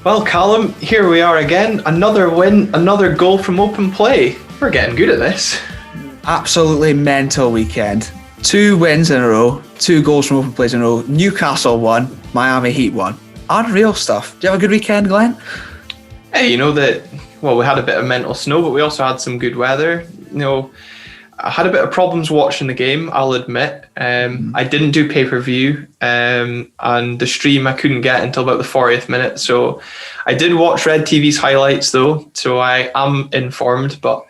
Well, Callum, here we are again. Another win, another goal from open play. We're getting good at this. Absolutely mental weekend. 2 wins in a row, 2 goals from open plays in a row. Newcastle won, Miami Heat won. Unreal stuff. Do you have a good weekend, Glenn? Hey, we had a bit of mental snow, but we also had some good weather. I had a bit of problems watching the game, I'll admit. I didn't do pay-per-view, and the stream I couldn't get until about the 40th minute. So I did watch Red TV's highlights though, so I am informed. But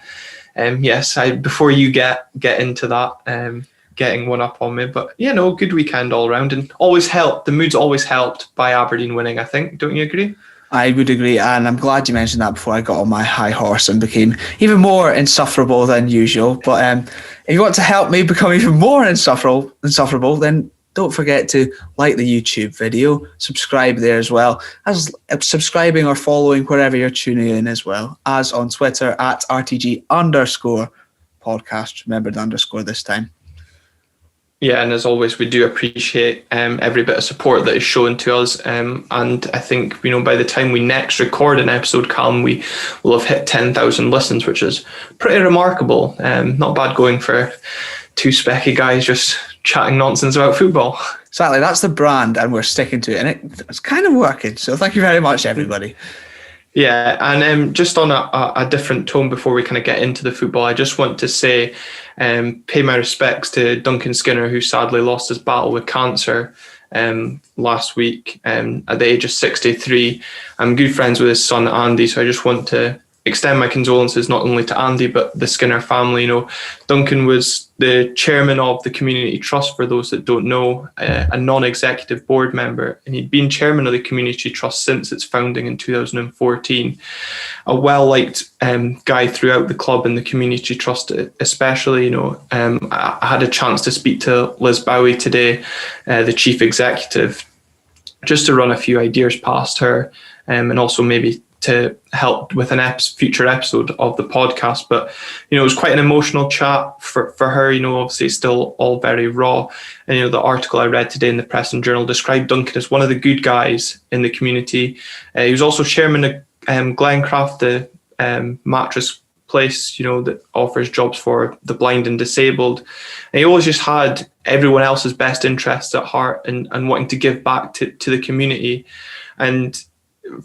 yes, before you get into that, getting one up on me. But good weekend all round, and always helped. The mood's always helped by Aberdeen winning, I think. Don't you agree? I would agree, and I'm glad you mentioned that before I got on my high horse and became even more insufferable than usual. But if you want to help me become even more insufferable, then don't forget to like the YouTube video, subscribe there as well, as subscribing or following wherever you're tuning in, as well as on Twitter at @RTG_podcast. Remember the underscore this time. Yeah, and as always, we do appreciate every bit of support that is shown to us. And I think, by the time we next record an episode, Calum, we will have hit 10,000 listens, which is pretty remarkable. Not bad going for 2 specky guys just chatting nonsense about football. Exactly, that's the brand, and we're sticking to it, and it's kind of working. So thank you very much, everybody. Yeah, and just on a different tone before we kind of get into the football, I just want to say, pay my respects to Duncan Skinner, who sadly lost his battle with cancer last week at the age of 63. I'm good friends with his son Andy, so I just want to extend my condolences not only to Andy but the Skinner family. Duncan was the chairman of the Community Trust, for those that don't know, a non-executive board member, and he'd been chairman of the Community Trust since its founding in 2014. A well-liked guy throughout the club and the Community Trust especially. I had a chance to speak to Liz Bowie today, the chief executive, just to run a few ideas past her, and also maybe to help with an future episode of the podcast. But it was quite an emotional chat for her. Obviously it's still all very raw, and the article I read today in the Press and Journal described Duncan as one of the good guys in the community. He was also chairman of Glencraft, the mattress place that offers jobs for the blind and disabled, and he always just had everyone else's best interests at heart and wanting to give back to the community. And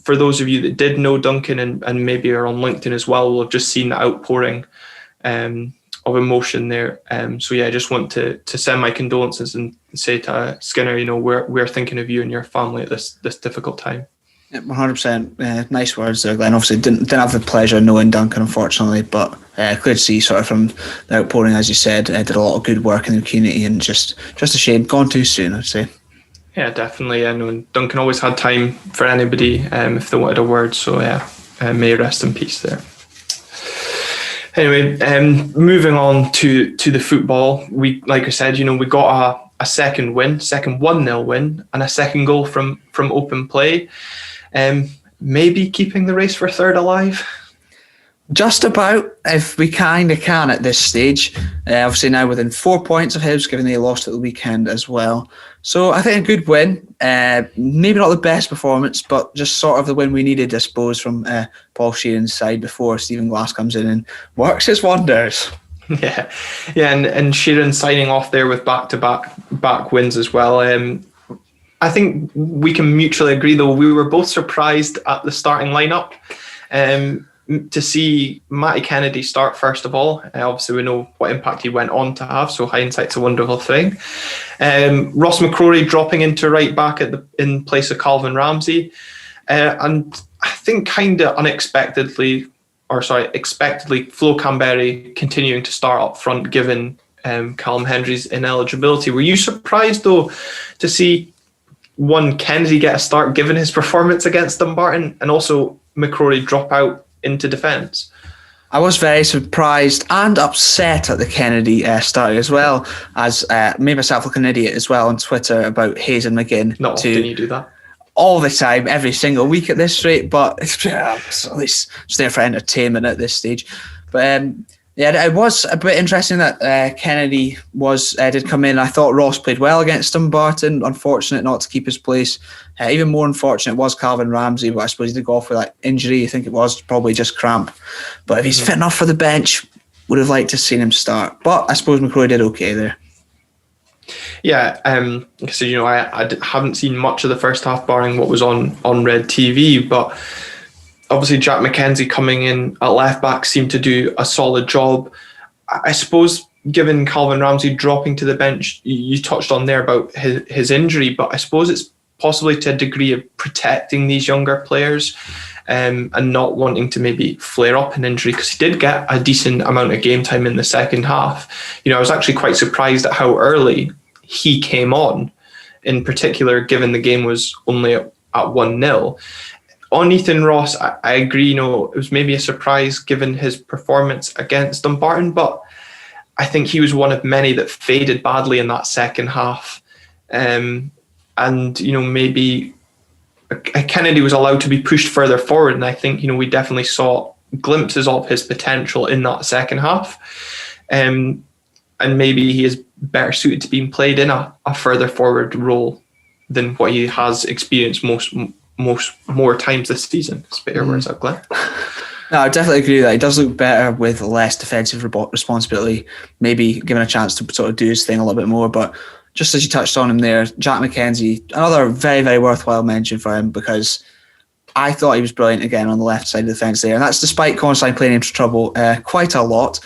for those of you that did know Duncan and maybe are on LinkedIn as well, will have just seen the outpouring of emotion there. So yeah, I just want to send my condolences and say to Skinner, we're thinking of you and your family at this difficult time. 100%. Nice words there, Glenn. Obviously didn't have the pleasure of knowing Duncan, unfortunately, but clear to see sort of from the outpouring, as you said, did a lot of good work in the community, and just a shame, gone too soon, I'd say. Yeah, definitely. I know Duncan always had time for anybody if they wanted a word. So yeah, may rest in peace there. Anyway, moving on to the football. We, like I said, we got a second 1-0 win, and a second goal from open play. Maybe keeping the race for third alive. Just about, if we kind of can at this stage. Obviously now within 4 points of Hibs, given they lost at the weekend as well. So I think a good win. Maybe not the best performance, but just sort of the win we needed, I suppose, from Paul Sheerin's side before Stephen Glass comes in and works his wonders. Yeah, and Sheerin signing off there with back wins as well. I think we can mutually agree, though, we were both surprised at the starting lineup. To see Matty Kennedy start first of all. Obviously we know what impact he went on to have, so hindsight's a wonderful thing. Ross McCrory dropping into right back in place of Calvin Ramsey, and I think kind of expectedly, Flo Canberry continuing to start up front given Callum Hendry's ineligibility. Were you surprised though to see Kennedy get a start given his performance against Dumbarton, and also McCrory drop out into defence? I was very surprised and upset at the Kennedy starting, as well as made myself look an idiot as well on Twitter about Hayes and McGinn. Not often you do that. all the time, every single week at this rate, but it's at least it's there for entertainment at this stage. But it was a bit interesting that Kennedy did come in. I thought Ross played well against Dumbarton. Unfortunate not to keep his place. Even more unfortunate was Calvin Ramsey, but I suppose he did go off with that injury. I think it was probably just cramp. But if he's fit enough for the bench, would have liked to have seen him start. But I suppose McCrory did okay there. Yeah, so I haven't seen much of the first half, barring what was on Red TV, but obviously Jack McKenzie coming in at left back seemed to do a solid job. I suppose given Calvin Ramsey dropping to the bench, you touched on there about his injury, but I suppose it's possibly to a degree of protecting these younger players and not wanting to maybe flare up an injury, because he did get a decent amount of game time in the second half. I was actually quite surprised at how early he came on, in particular, given the game was only at 1-0. On Ethan Ross, I agree, it was maybe a surprise given his performance against Dumbarton, but I think he was one of many that faded badly in that second half. And maybe Kennedy was allowed to be pushed further forward, and I think we definitely saw glimpses of his potential in that second half, and maybe he is better suited to being played in a further forward role than what he has experienced more times this season. It's better words out, Glenn. No, I definitely agree with that. He does look better with less defensive responsibility, maybe given a chance to sort of do his thing a little bit more. But just as you touched on him there, Jack McKenzie, another very, very worthwhile mention for him, because I thought he was brilliant again on the left side of the fence there. And that's despite Constantine playing into trouble quite a lot.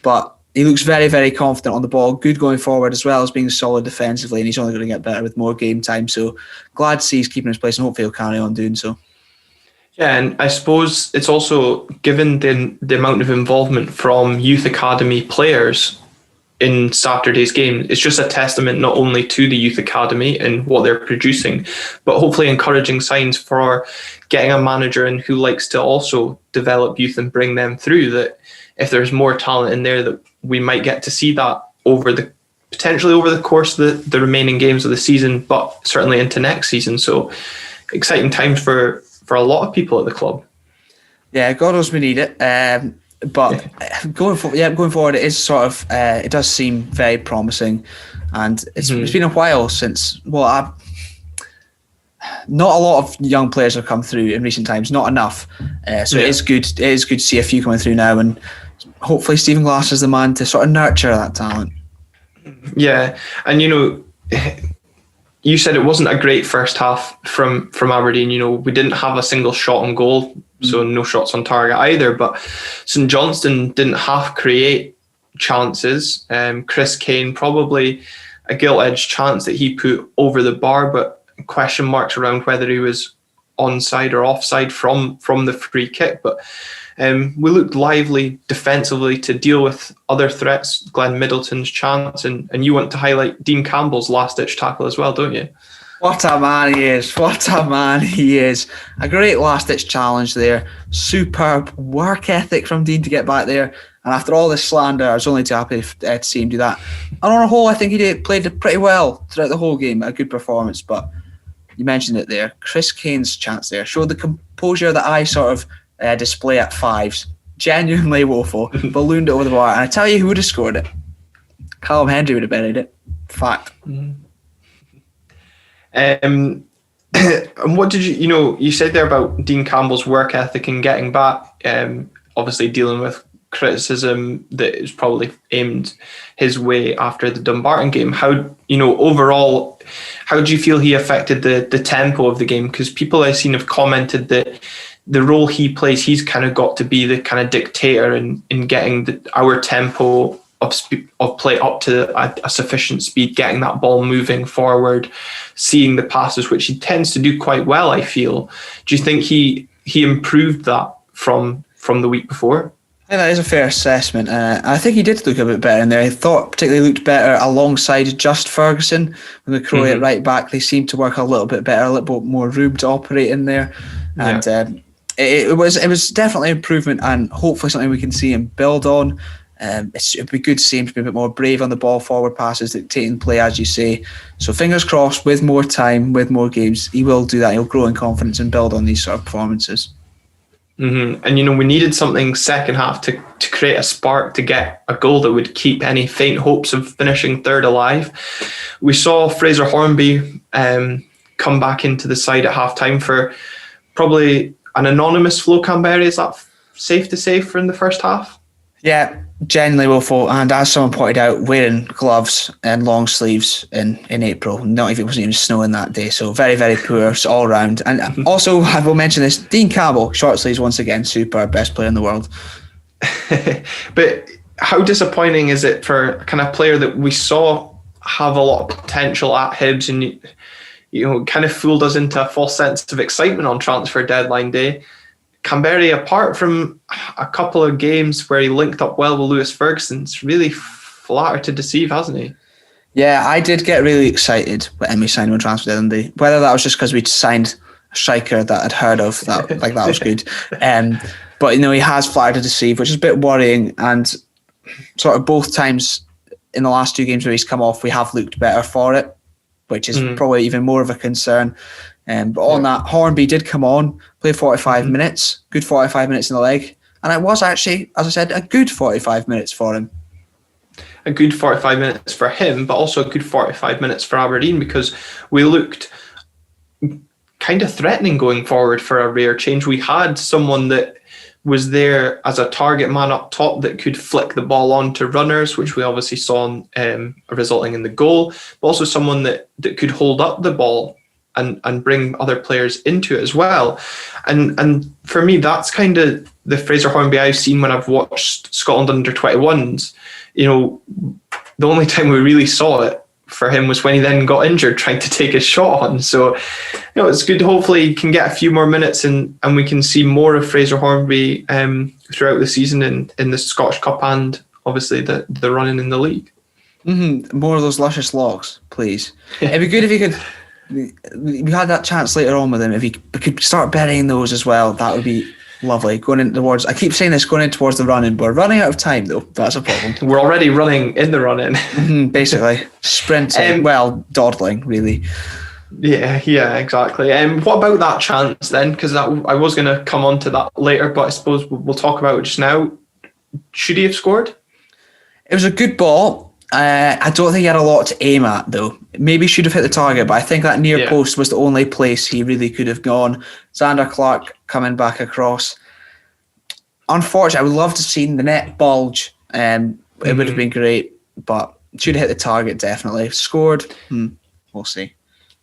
But he looks very, very confident on the ball, good going forward, as well as being solid defensively, and he's only going to get better with more game time. So glad to see he's keeping his place, and hopefully he'll carry on doing so. Yeah, and I suppose it's also, given the amount of involvement from youth academy players in Saturday's game, it's just a testament not only to the youth academy and what they're producing, but hopefully encouraging signs for getting a manager in who likes to also develop youth and bring them through, that if there's more talent in there, that we might get to see that potentially over the course of the remaining games of the season, but certainly into next season. So exciting times for a lot of people at the club. Yeah, God knows we need it. But going forward, it is sort of it does seem very promising, and it's been a while since. Not a lot of young players have come through in recent times. Not enough. It is good. It is good to see a few coming through now, and hopefully Stephen Glass is the man to sort of nurture that talent. Yeah, and you said it wasn't a great first half from Aberdeen. We didn't have a single shot on goal, so no shots on target either. But St Johnstone didn't half create chances. Chris Kane, probably a gilt-edged chance that he put over the bar, but question marks around whether he was onside or offside from the free kick. But we looked lively defensively to deal with other threats, Glenn Middleton's chance, and you want to highlight Dean Campbell's last-ditch tackle as well, don't you? What a man he is. What a man he is. A great last-ditch challenge there. Superb work ethic from Dean to get back there. And after all this slander, I was only too happy to see him do that. And on a whole, I think he played pretty well throughout the whole game. A good performance. But you mentioned it there. Chris Kane's chance there showed the composure that I sort of display at fives. Genuinely woeful. Ballooned it over the bar. And I tell you who would have scored it. Callum Hendry would have buried it. Fact. And what did you said there about Dean Campbell's work ethic and getting back, obviously dealing with criticism that is probably aimed his way after the Dumbarton game. How, overall, how do you feel he affected the tempo of the game? Because people I've seen have commented that the role he plays, he's kind of got to be the kind of dictator in getting our tempo of play up to a sufficient speed, getting that ball moving forward, seeing the passes, which he tends to do quite well, I feel. Do you think he improved that from the week before? I think that is a fair assessment. I think he did look a bit better in there. I thought particularly looked better alongside Just Ferguson. With McCrory at right back, they seemed to work a little bit better, a little bit more room to operate in there. And it was definitely improvement, and hopefully something we can see him build on. It'd be good to see him to be a bit more brave on the ball, forward passes, dictating play, as you say. So fingers crossed, with more time, with more games, he will do that. He'll grow in confidence and build on these sort of performances. Mm-hmm. And we needed something second half to create a spark, to get a goal that would keep any faint hopes of finishing third alive. We saw Fraser Hornby come back into the side at half time for probably an anonymous Flo Canberra. Is that safe to say for in the first half? Yeah, genuinely woeful, and as someone pointed out, wearing gloves and long sleeves in April. Not even, it wasn't even snowing that day, so very, very poor all round. And also, I will mention this: Dean Campbell, short sleeves once again, super, best player in the world. But how disappointing is it for a kind of player that we saw have a lot of potential at Hibs, and kind of fooled us into a false sense of excitement on transfer deadline day? Canberra, apart from a couple of games where he linked up well with Lewis Ferguson's, really flattered to deceive, hasn't he? Yeah, I did get really excited when we signed him on transfer deadline day. Whether that was just because we'd signed a striker that I'd heard of, that was good. But he has flattered to deceive, which is a bit worrying. And sort of both times in the last two games where he's come off, we have looked better for it, which is probably even more of a concern. But on that, Hornby did come on, play 45 minutes, good 45 minutes in the leg. And it was actually, as I said, a good 45 minutes for him. A good 45 minutes for him, but also a good 45 minutes for Aberdeen, because we looked kind of threatening going forward for a rare change. We had someone that was there as a target man up top that could flick the ball on to runners, which we obviously saw resulting in the goal, but also someone that could hold up the ball and bring other players into it as well. And for me, that's kind of the Fraser Hornby I've seen when I've watched Scotland under-21s. The only time we really saw it for him was when he then got injured trying to take his shot on. So, it's good. Hopefully he can get a few more minutes and we can see more of Fraser Hornby throughout the season in the Scottish Cup and obviously the running in the league. More of those luscious locks, please. It'd be good if he could... We had that chance later on with him. If he could start burying those as well, that would be lovely. Going in towards, I keep saying this, going in towards the running. We're running out of time though. That's a problem. We're already running in the run-in. Basically, sprinting. Dawdling, really. Yeah, exactly. What about that chance then? Because I was going to come on to that later, but I suppose we'll talk about it just now. Should he have scored? It was a good ball. I don't think he had a lot to aim at though. Maybe he should have hit the target, but I think that near post was the only place he really could have gone. Xander Clark coming back across. Unfortunately, I would love to have seen the net bulge. It would have been great, but should have hit the target definitely. Scored. We'll see.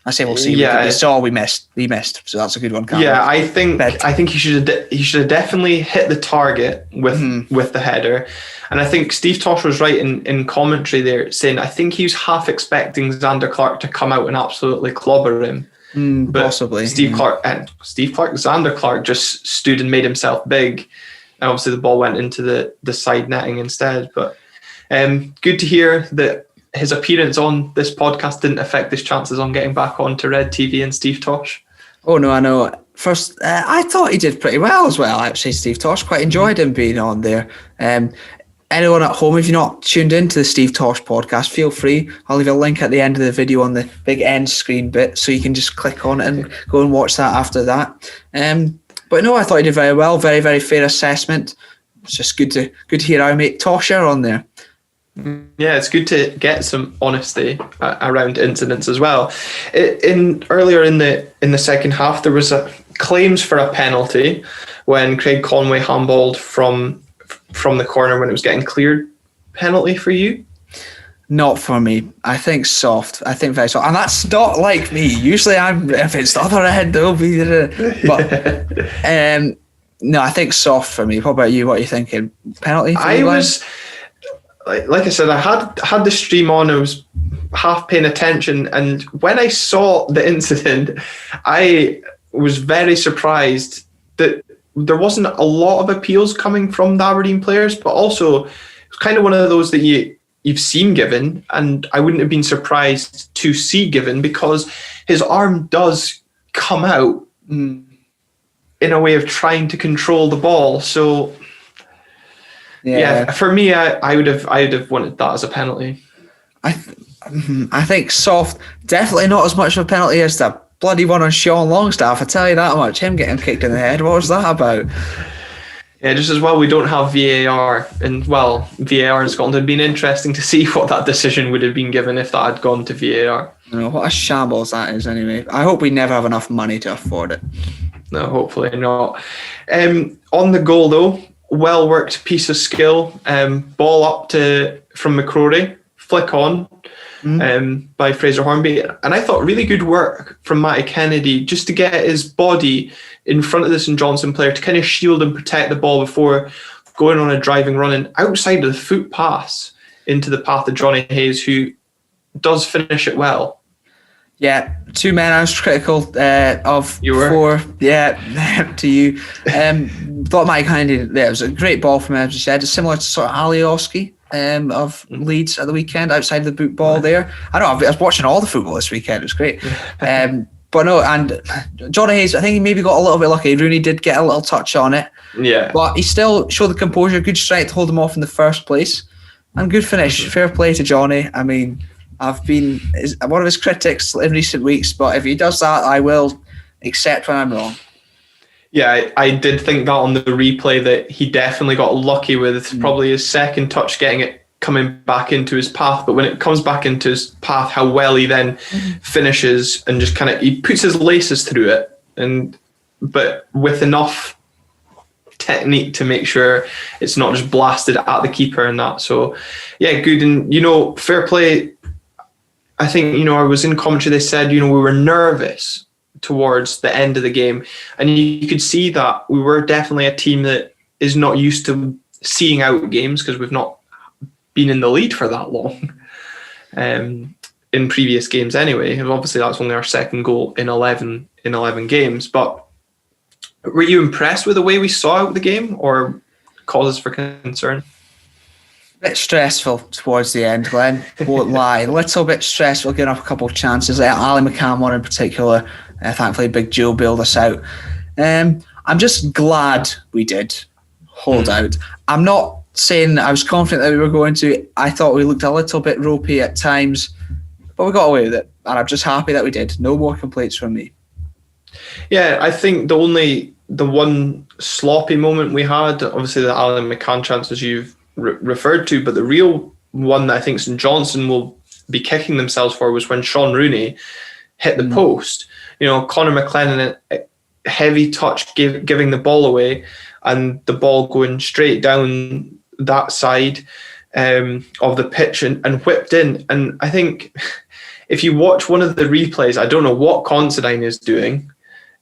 I say we'll see. Yeah, it's all we missed. He missed, so that's a good one. Yeah, I think he should have definitely hit the target with the header, and I think Steve Tosh was right in commentary there, saying I think he was half expecting Xander Clark to come out and absolutely clobber him. But Possibly. Xander Clark just stood and made himself big, and obviously the ball went into the side netting instead. But good to hear that his appearance on this podcast didn't affect his chances on getting back onto Red TV and Steve Tosh. Oh no, I know. First, I thought he did pretty well as well. Actually, Steve Tosh, quite enjoyed him being on there. Anyone at home, if you're not tuned into the Steve Tosh podcast, feel free. I'll leave a link at the end of the video on the big end screen bit, so you can just click on it and go and watch that after that. But no, I thought he did very well. Very, very fair assessment. It's just good to hear our mate Tosher on there. Yeah, it's good to get some honesty around incidents as well. Earlier in the second half, there was claims for a penalty when Craig Conway handballed from the corner when it was getting cleared. Penalty for you? Not for me. I think soft. I think very soft, and that's not like me. Usually, if it's the other end, they'll be but no, I think soft for me. What about you? What are you thinking? Penalty? Like I said, I had the stream on. I was half paying attention, and when I saw the incident, I was very surprised that there wasn't a lot of appeals coming from the Aberdeen players, but also it's kind of one of those that you've seen given, and I wouldn't have been surprised to see given, because his arm does come out in a way of trying to control the ball. So Yeah, for me, I would have wanted that as a penalty. I think soft, definitely not as much of a penalty as the bloody one on Sean Longstaff. I tell you that much. Him getting kicked in the head. What was that about? Yeah, just as well we don't have VAR, and VAR in Scotland. It'd been interesting to see what that decision would have been given if that had gone to VAR. What a shambles that is. Anyway, I hope we never have enough money to afford it. No, hopefully not. On the goal though, well worked piece of skill. Ball up from McCrory, flick on. By Fraser Hornby, and I thought really good work from Matty Kennedy just to get his body in front of the St Johnstone player to kind of shield and protect the ball before going on a driving run and outside of the foot pass into the path of Johnny Hayes, who does finish it well. Yeah, 2 men I was critical of. You were? 4. Yeah, to you. Thought Matty Kennedy, it was a great ball from him, as you said. It's similar to sort of Alioski of Leeds at the weekend, outside the boot ball there. I was watching all the football this weekend. It was great. But no, and Johnny Hayes, I think he maybe got a little bit lucky. Rooney did get a little touch on it. Yeah. But he still showed the composure, good strength to hold him off in the first place. And good finish. Fair play to Johnny. I mean, I've been one of his critics in recent weeks, but if he does that, I will accept when I'm wrong. Yeah, I did think that on the replay that he definitely got lucky with probably his second touch getting it coming back into his path. But when it comes back into his path, how well he then finishes and just he puts his laces through it, but with enough technique to make sure it's not just blasted at the keeper and that. So yeah, good. And fair play. I think I was in commentary, they said we were nervous towards the end of the game, and you could see that we were definitely a team that is not used to seeing out games because we've not been in the lead for that long in previous games anyway. And obviously that's only our second goal in 11 games. But were you impressed with the way we saw out the game, or causes for concern? A bit stressful towards the end, Glenn. Won't lie. A little bit stressful, getting up a couple of chances. Ali McCann one in particular. Thankfully, Big Joe bailed us out. I'm just glad we did hold out. I'm not saying I was confident that we were going to. I thought we looked a little bit ropey at times, but we got away with it. And I'm just happy that we did. No more complaints from me. Yeah, I think the one sloppy moment we had, obviously the Alan McCann chance as you've referred to, but the real one that I think St Johnstone will be kicking themselves for was when Sean Rooney hit the post. Conor McLennan, a heavy touch, giving the ball away, and the ball going straight down that side of the pitch and whipped in. And I think if you watch one of the replays, I don't know what Considine is doing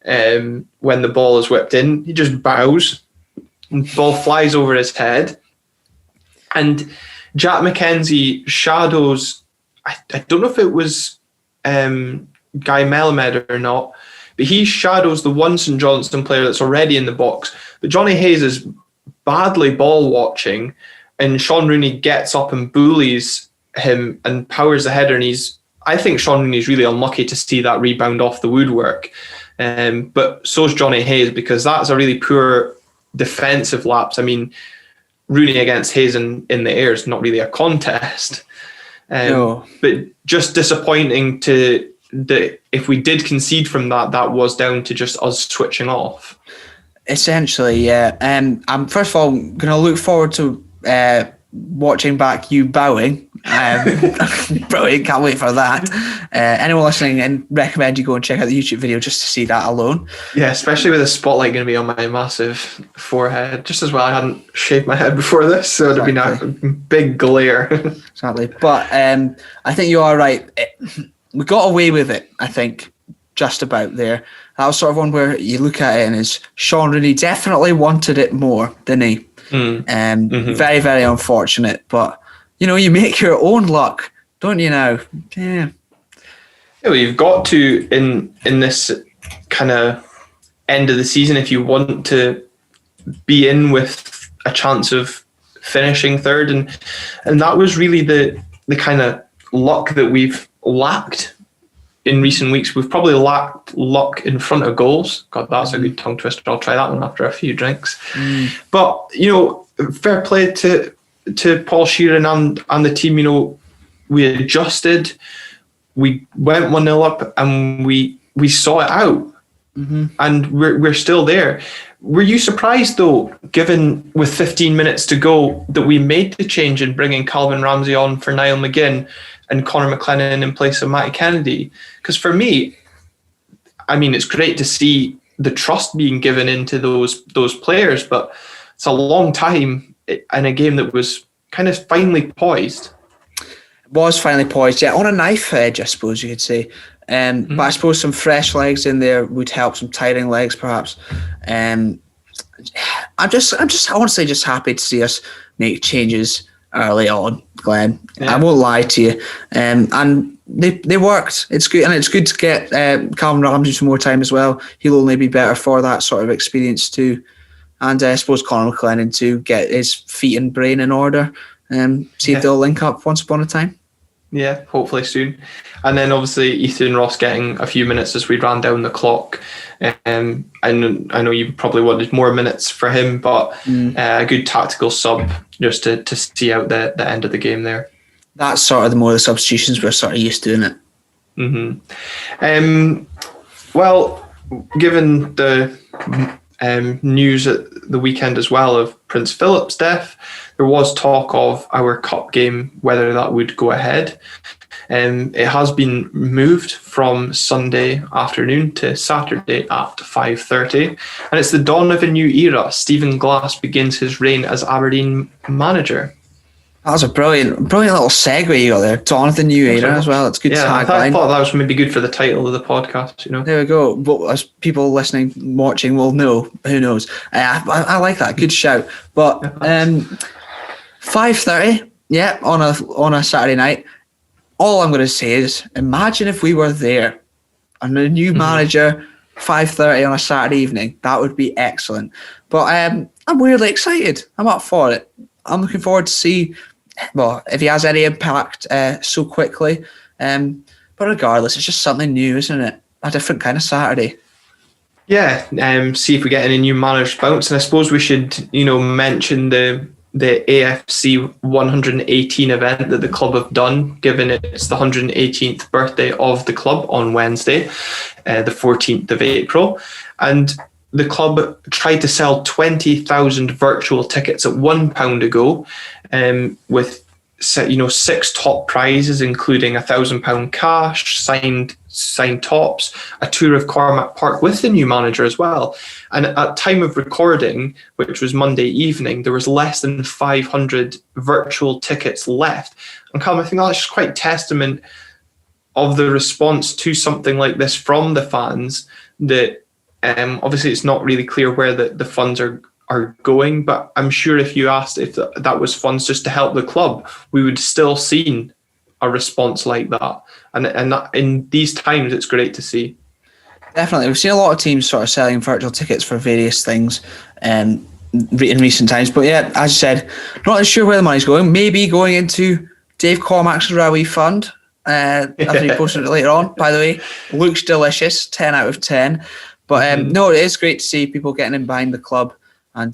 when the ball is whipped in. He just bows, and the ball flies over his head. And Jack McKenzie shadows, I don't know if it was Guy Melamed or not, but he shadows the one St Johnstone player that's already in the box. But Johnny Hayes is badly ball watching, and Sean Rooney gets up and bullies him and powers the header. And I think Sean Rooney's really unlucky to see that rebound off the woodwork. But so's Johnny Hayes, because that's a really poor defensive lapse. I mean, Rooney against Hayes in the air is not really a contest. No. But just disappointing that if we did concede from that was down to just us switching off. Essentially, yeah. I'm first of all going to look forward to watching back you bowing. Brilliant, can't wait for that. Anyone listening, and recommend you go and check out the YouTube video just to see that alone. Yeah, especially with the spotlight going to be on my massive forehead. Just as well I hadn't shaved my head before this, so it'd have been a big glare. Exactly. But I think you are right. We got away with it, I think, just about there. That was sort of one where you look at it and it's Sean Rooney definitely wanted it more, didn't he? Very, very unfortunate. But, you make your own luck, don't you now? Yeah. Well, you've got to, in this kind of end of the season, if you want to be in with a chance of finishing third. And that was really the kind of luck that we've lacked in recent weeks. We've probably lacked luck in front of goals. God, that's a good tongue twister. I'll try that one after a few drinks. But, fair play to Paul Sheerin and the team. We adjusted, we went 1-0 up, and we saw it out, and we're still there. Were you surprised though, given with 15 minutes to go, that we made the change in bringing Calvin Ramsey on for Niall McGinn and Conor McLennan in place of Matty Kennedy? Because for me, I mean, it's great to see the trust being given into those players, but it's a long time in a game that was kind of finely poised. Was finally poised, yeah, on a knife edge, I suppose you could say. But I suppose some fresh legs in there would help, some tiring legs perhaps. I want to say just happy to see us make changes early on, Glenn. Yeah. I won't lie to you. And they worked. It's good, and it's good to get Calvin Ramsey some more time as well. He'll only be better for that sort of experience too. And I suppose Conor McLennan to get his feet and brain in order. See if they'll link up once upon a time. Yeah, hopefully soon. And then obviously Ethan Ross getting a few minutes as we ran down the clock. I know you probably wanted more minutes for him, but a good tactical sub just to see out the end of the game there. That's sort of the more the substitutions we're sort of used to, isn't it? Well, given the news at the weekend as well of Prince Philip's death, there was talk of our cup game, whether that would go ahead. It has been moved from Sunday afternoon to Saturday at 5:30, and it's the dawn of a new era. Stephen Glass begins his reign as Aberdeen manager. That was a brilliant little segue you got there. Dawn of the new era as well. It's good tagline. I thought that was maybe good for the title of the podcast. There we go. But as people listening, watching will know, who knows? I like that. Good shout. But 5:30, on a Saturday night. All I'm going to say is, imagine if we were there and a new manager, 5:30 on a Saturday evening. That would be excellent. But I'm weirdly excited. I'm up for it. I'm looking forward to see, if he has any impact so quickly. But regardless, it's just something new, isn't it? A different kind of Saturday. Yeah, see if we get any new managers bounce. And I suppose we should, mention the AFC 118 event that the club have done, given it's the 118th birthday of the club on Wednesday, the 14th of April. And the club tried to sell 20,000 virtual tickets at £1 a go, with 6 top prizes, including £1,000 cash, signed tops, a tour of Cormac Park with the new manager as well. And at time of recording, which was Monday evening, there was less than 500 virtual tickets left. And Calum, I think that's just quite testament of the response to something like this from the fans, that obviously it's not really clear where the funds are going, but I'm sure if you asked if that was funds just to help the club, we would still seen a response like that. And that, in these times, it's great to see. Definitely. We've seen a lot of teams sort of selling virtual tickets for various things in recent times. But yeah, as you said, not really sure where the money's going. Maybe going into Dave Cormac's Rowie Fund. As we posted it later on, by the way. Looks delicious, 10 out of 10. But no, it is great to see people getting in behind the club and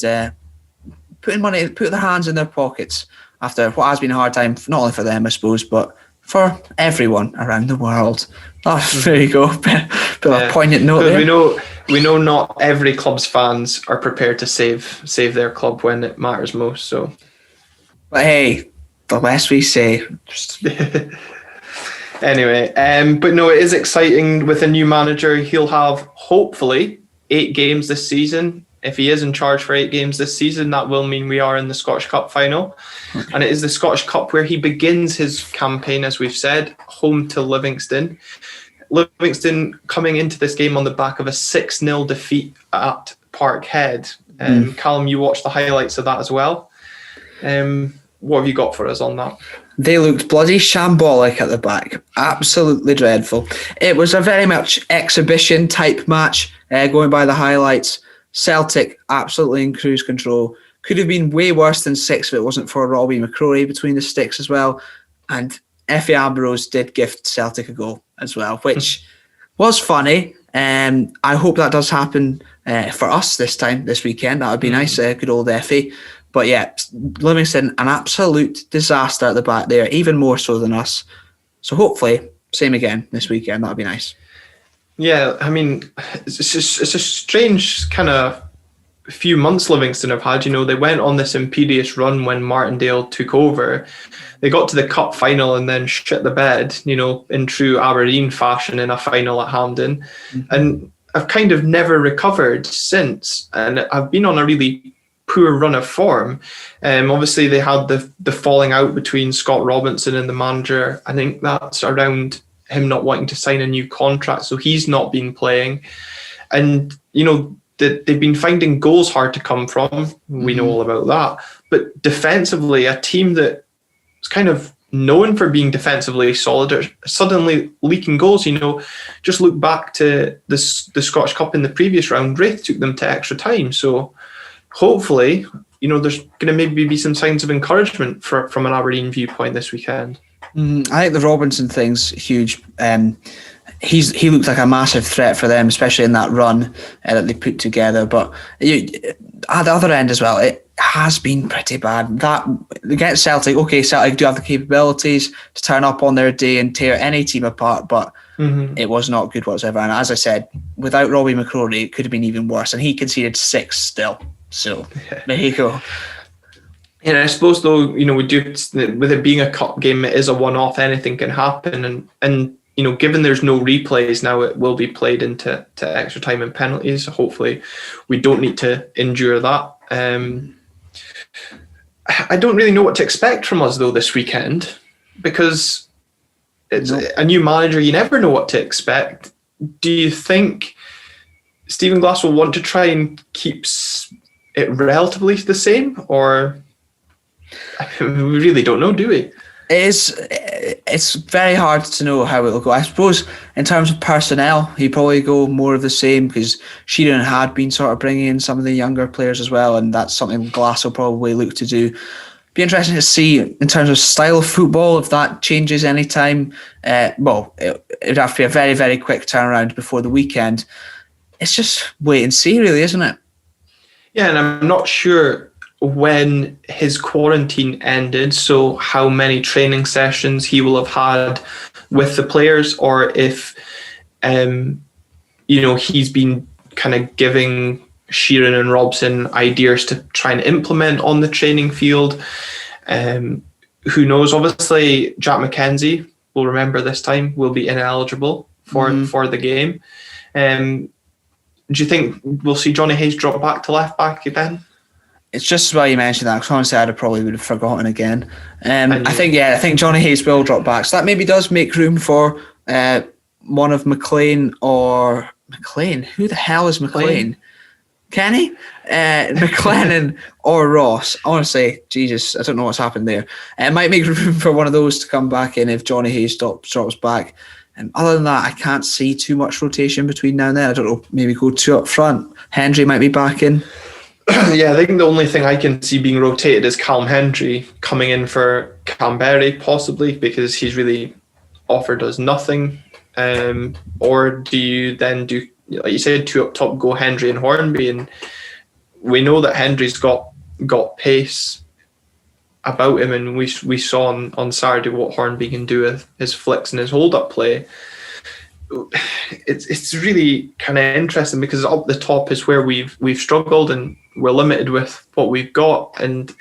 putting their hands in their pockets after what has been a hard time, not only for them, I suppose, but for everyone around the world. Oh, there you go. Bit of a poignant note there. We know not every club's fans are prepared to save their club when it matters most. So, but hey, the less we say, just anyway. But no, it is exciting with a new manager. He'll have hopefully 8 games this season. If he is in charge for 8 games this season, that will mean we are in the Scottish Cup final. Okay. And it is the Scottish Cup where he begins his campaign, as we've said, home to Livingston. Livingston coming into this game on the back of a 6-0 defeat at Parkhead. Calum, you watched the highlights of that as well. What have you got for us on that? They looked bloody shambolic at the back. Absolutely dreadful. It was a very much exhibition type match, going by the highlights. Celtic absolutely in cruise control. Could have been way worse than 6 if it wasn't for Robbie McCrory between the sticks as well. And Effie Ambrose did gift Celtic a goal as well, which was funny. I hope that does happen for us this weekend. That would be nice. Good old Effie. But yeah, Livingston, an absolute disaster at the back there, even more so than us. So hopefully, same again this weekend. That'd be nice. Yeah, I mean, it's a strange kind of few months Livingston have had. They went on this imperious run when Martindale took over. They got to the cup final and then shit the bed, in true Aberdeen fashion in a final at Hampden. Mm-hmm. And I've kind of never recovered since. And I've been on a really poor run of form. Obviously, they had the falling out between Scott Robinson and the manager. I think that's around him not wanting to sign a new contract. So he's not been playing. And, they've been finding goals hard to come from. We know all about that. But defensively, a team that is kind of known for being defensively solid are suddenly leaking goals. Just look back to the Scottish Cup in the previous round. Wraith took them to extra time. So hopefully, there's going to maybe be some signs of encouragement from an Aberdeen viewpoint this weekend. I think the Robinson thing's huge. He looked like a massive threat for them, especially in that run that they put together. But at the other end as well, it has been pretty bad. That against Celtic, okay, Celtic do have the capabilities to turn up on their day and tear any team apart, but it was not good whatsoever. And as I said, without Robbie McCrory, it could have been even worse. And he conceded 6 still. So there you go. And I suppose though, we do, with it being a cup game, it is a one-off. Anything can happen, and given there's no replays now, it will be played into extra time and penalties. Hopefully, we don't need to endure that. I don't really know what to expect from us though this weekend, because it's a new manager. You never know what to expect. Do you think Stephen Glass will want to try and keep it relatively the same, or we really don't know, do we? It's very hard to know how it will go. I suppose in terms of personnel, he'd probably go more of the same, because Sheerin had been sort of bringing in some of the younger players as well, and that's something Glass will probably look to do. Be interesting to see in terms of style of football if that changes any time. It would have to be a very, very quick turnaround before the weekend. It's just wait and see, really, isn't it? Yeah, and I'm not sure when his quarantine ended, so how many training sessions he will have had with the players, or if he's been kind of giving Sheerin and Robson ideas to try and implement on the training field. Who knows? Obviously, Jack McKenzie, we'll remember this time, will be ineligible for the game. Do you think we'll see Johnny Hayes drop back to left back again? It's just why you mentioned that, because honestly I probably would have forgotten again. I think Johnny Hayes will drop back, so that maybe does make room for one of McLean or McLean. Who the hell is McLean? Kenny? McLennan or Ross. Honestly, Jesus, I don't know what's happened there. It might make room for one of those to come back in if Johnny Hayes drops back. Other than that, I can't see too much rotation between now and then. I don't know, maybe go 2 up front. Hendry might be back in. Yeah, I think the only thing I can see being rotated is Callum Hendry coming in for Canberra, possibly, because he's really offered us nothing. Or do you then do, like you said, 2 up top, go Hendry and Hornby? And we know that Hendry's got pace about him, and we saw on Saturday what Hornby can do with his flicks and his hold-up play. It's really kind of interesting, because up the top is where we've struggled, and we're limited with what we've got. And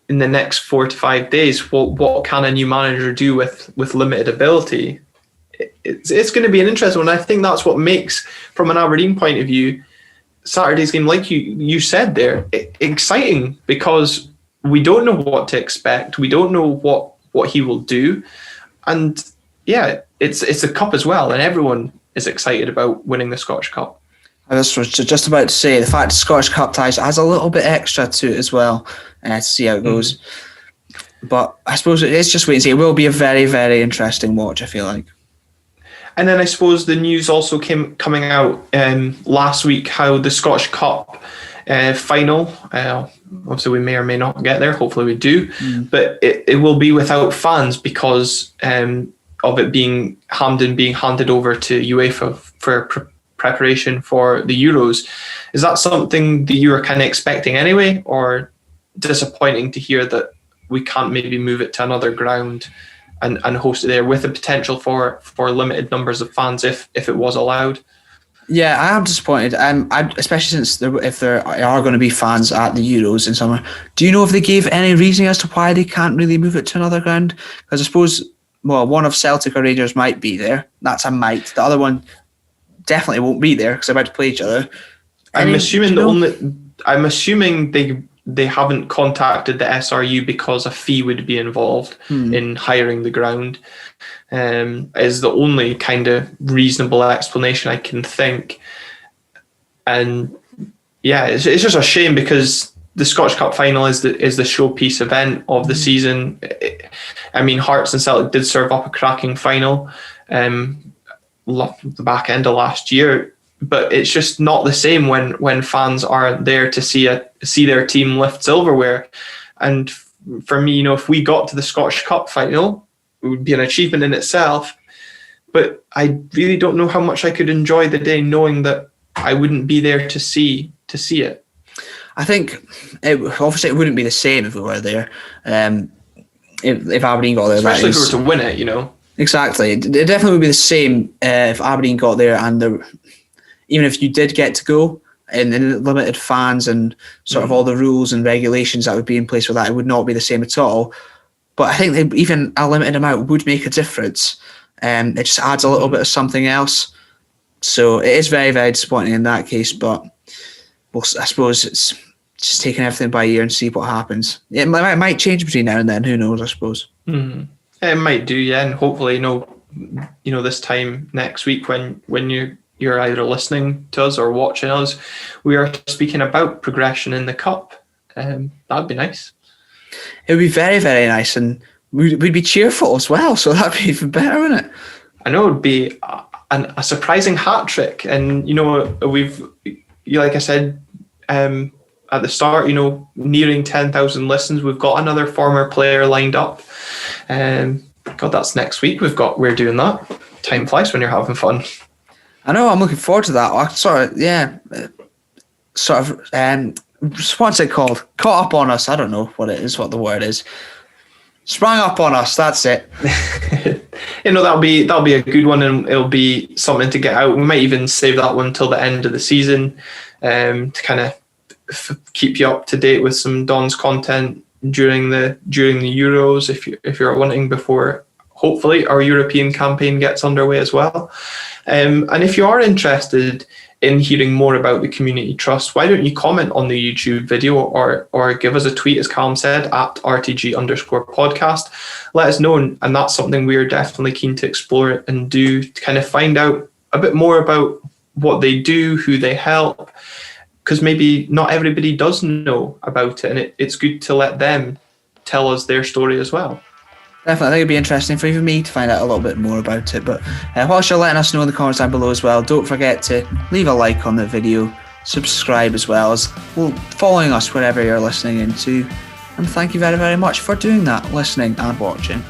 in the next 4 to 5 days, what can a new manager do with limited ability? It's going to be an interesting one. I think that's what makes, from an Aberdeen point of view, Saturday's game, like you said there, exciting, because we don't know what to expect. We don't know what he will do, and yeah, it's a cup as well, and everyone is excited about winning the Scottish Cup. I was just about to say, the fact the Scottish Cup ties adds a little bit extra to it as well, to see how it goes. But I suppose it's just wait and see. It will be a very, very interesting watch, I feel like. And then I suppose the news also coming out last week, how the Scottish Cup final, obviously we may or may not get there, hopefully we do, but it will be without fans, because of it being Hampden being handed over to UEFA for preparation for the Euros. Is that something that you were kind of expecting anyway, or disappointing to hear that we can't maybe move it to another ground and host it there with the potential for limited numbers of fans if it was allowed? Yeah, I am disappointed. Especially since if there are going to be fans at the Euros in summer. Do you know if they gave any reasoning as to why they can't really move it to another ground? Because I suppose, well, one of Celtic or Rangers might be there. That's a might. The other one definitely won't be there because they're about to play each other. I'm assuming they haven't contacted the SRU because a fee would be involved in hiring the ground. Is the only kind of reasonable explanation I can think. And yeah, it's just a shame because the Scottish Cup final is the showpiece event of the season. I mean, Hearts and Celtic did serve up a cracking final the back end of last year, but it's just not the same when fans are there to see their team lift silverware. And for me, you know, if we got to the Scottish Cup final, it would be an achievement in itself. But I really don't know how much I could enjoy the day knowing that I wouldn't be there to see it. I think obviously it wouldn't be the same if we were there. If Aberdeen got there, especially if we were to win it, you know. Exactly, it definitely would be the same if Aberdeen got there, and even if you did get to go, and limited fans and sort of all the rules and regulations that would be in place for that, it would not be the same at all. But I think even a limited amount would make a difference. It just adds a little bit of something else. So it is very, very disappointing in that case. But I suppose it's just taking everything by ear and see what happens. It might change between now and then. Who knows? I suppose. Mm-hmm. It might do, yeah. And hopefully, this time next week when you're either listening to us or watching us, we are speaking about progression in the cup. That'd be nice. It would be very, very nice, and we'd be cheerful as well, so that'd be even better, wouldn't it? I know it would be a surprising hat trick, and we've, like I said at the start, nearing 10,000 listens. We've got another former player lined up. God, that's next week. We're doing that. Time flies when you're having fun. I know. I'm looking forward to that. What's it called? Caught up on us. I don't know what the word is. Sprang up on us. That's it. That'll be a good one, and it'll be something to get out. We might even save that one till the end of the season, to kind of keep you up to date with some Don's content during the Euros, if you're wanting, before hopefully our European campaign gets underway as well. And if you are interested in hearing more about the Community Trust, why don't you comment on the YouTube video or give us a tweet, as Calum said, at @RTG_podcast. Let us know, and that's something we're definitely keen to explore and do, to kind of find out a bit more about what they do, who they help, because maybe not everybody does know about it, and it's good to let them tell us their story as well. Definitely, I think it'd be interesting for even me to find out a little bit more about it. But whilst you're letting us know in the comments down below as well, don't forget to leave a like on the video, subscribe as well as following us wherever you're listening into. And thank you very, very much for doing that, listening and watching.